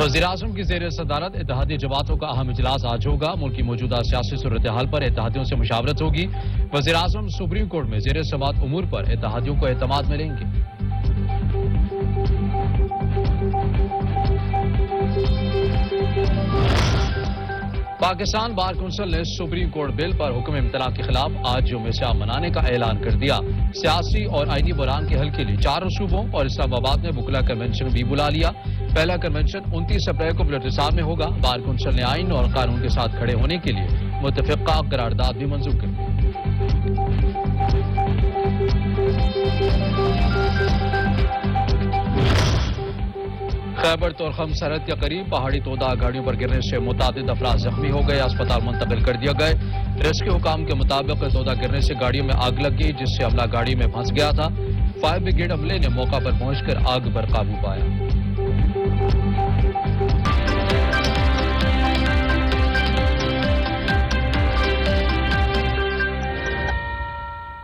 وزیراعظم کی زیر صدارت اتحادی جماعتوں کا اہم اجلاس آج ہوگا. ملک کی موجودہ سیاسی صورتحال پر اتحادیوں سے مشاورت ہوگی. وزیراعظم سپریم کورٹ میں زیر سماعت امور پر اتحادیوں کو اعتماد ملیں گے. پاکستان بار کونسل نے سپریم کورٹ بل پر حکم امتناع کے خلاف آج یوم سیاہ منانے کا اعلان کر دیا. سیاسی اور آئینی بحران کے حل کے لیے 4 صوبوں اور اسلام آباد میں وکلا کنونشن بھی بلا لیا. پہلا کنونشن 29 اپریل کو بلوچستان میں ہوگا. بار کونسل نے آئین اور قانون کے ساتھ کھڑے ہونے کے لیے متفقہ قرارداد بھی منظور کر دی. خیبر تورخم سرحد کے قریب پہاڑی تودہ گاڑیوں پر گرنے سے متعدد افراد زخمی ہو گئے. اسپتال منتقل کر دیا گئے. ریسکیو حکام کے مطابق تودہ گرنے سے گاڑیوں میں آگ لگ گئی جس سے عملہ گاڑی میں پھنس گیا تھا. فائر بریگیڈ عملے نے موقع پر پہنچ کر آگ پر قابو پایا.